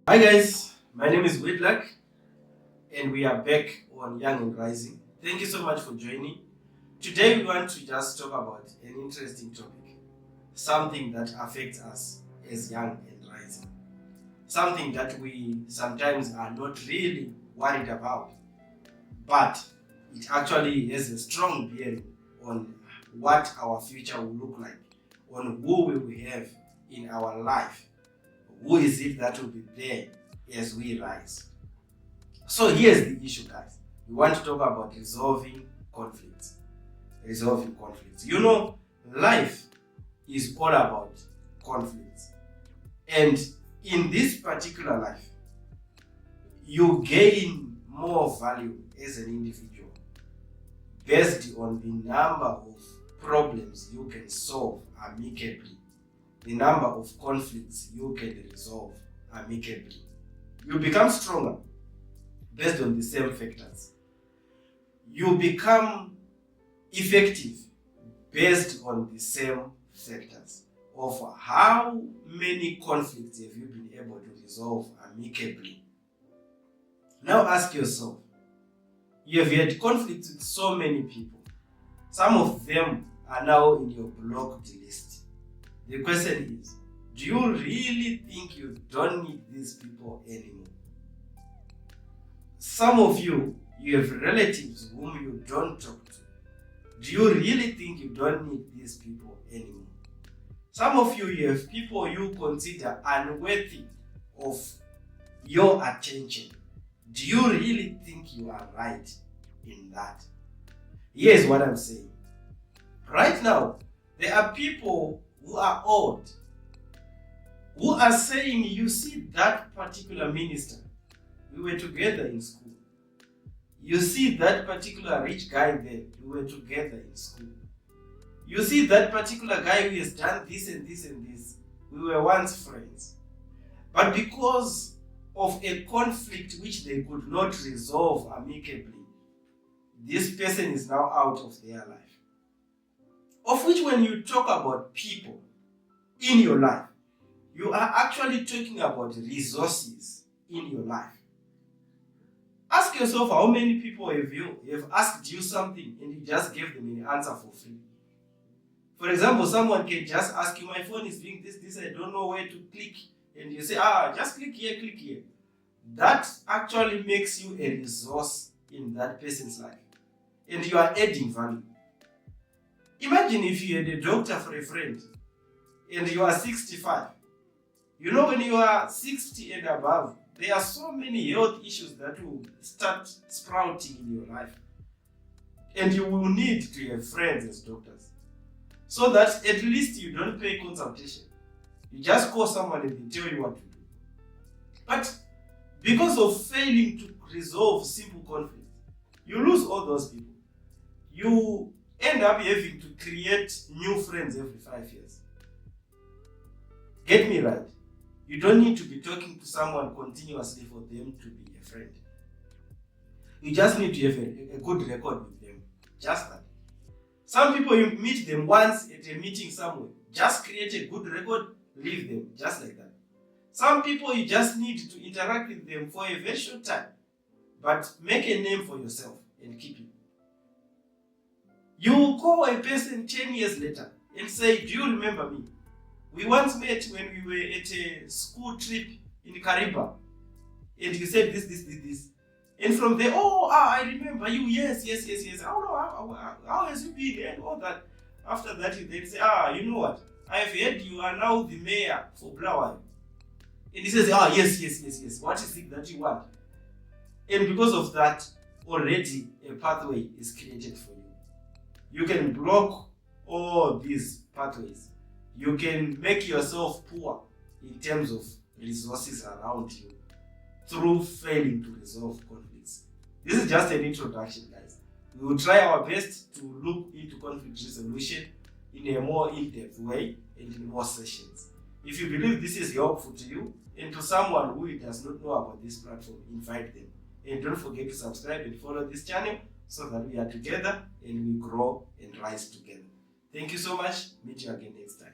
Hi guys, my name is Whitlock and we are back on Young and Rising. Thank you so much for joining. Today we want to just talk about an interesting topic, something that affects us as young and rising, something that we sometimes are not really worried about, but it actually has a strong bearing on what our future will look like, on who we will have in our life. Who is it that will be there as we rise? So here's the issue, guys. We want to talk about resolving conflicts. Resolving conflicts. You know, life is all about conflicts. And in this particular life, you gain more value as an individual based on the number of problems you can solve amicably, the number of conflicts you can resolve amicably. You become stronger based on the same factors. You become effective based on the same factors of how many conflicts have you been able to resolve amicably. Now ask yourself, you have had conflicts with so many people. Some of them are now in your blocked list. The question is, do you really think you don't need these people anymore? Some of you have relatives whom you don't talk to. Do you really think you don't need these people anymore? Some of you have people you consider unworthy of your attention. Do you really think you are right in that? Here's what I'm saying. Right now, there are people who are old, who are saying, you see that particular minister, we were together in school. You see that particular rich guy there, we were together in school. You see that particular guy who has done this and this and this, we were once friends. But because of a conflict which they could not resolve amicably, this person is now out of their life. Of which, when you talk about people in your life, you are actually talking about resources in your life. Ask yourself, how many people have asked you something and you just gave them an answer for free? For example, someone can just ask you, my phone is doing this, I don't know where to click. And you say, just click here, click here. That actually makes you a resource in that person's life. And you are adding value. Imagine if you had a doctor for a friend and you are 65. You know, when you are 60 and above, there are so many health issues that will start sprouting in your life. And you will need to have friends as doctors. So that at least you don't pay consultation. You just call someone and they tell you what to do. But because of failing to resolve simple conflicts, you lose all those people. You end up having to create new friends every 5 years. Get me right. You don't need to be talking to someone continuously for them to be a friend. You just need to have a good record with them. Just that. Some people, you meet them once at a meeting somewhere. Just create a good record, leave them. Just like that. Some people, you just need to interact with them for a very short time. But make a name for yourself and keep it. You call a person 10 years later and say, do you remember me? We once met when we were at a school trip in Kariba. And you said this. And from there, I remember you. Yes. How has you been? And all that. After that, you then say, you know what? I've heard you are now the mayor for Blawan. And he says, yes. What is it that you want? And because of that, already a pathway is created for you. You can block all these pathways. You can make yourself poor in terms of resources around you through failing to resolve conflicts. This is just an introduction, guys. We will try our best to look into conflict resolution in a more in-depth way and in more sessions. If you believe this is helpful to you and to someone who does not know about this platform, invite them. And don't forget to subscribe and follow this channel so that we are together and we grow and rise together. Thank you so much. Meet you again next time.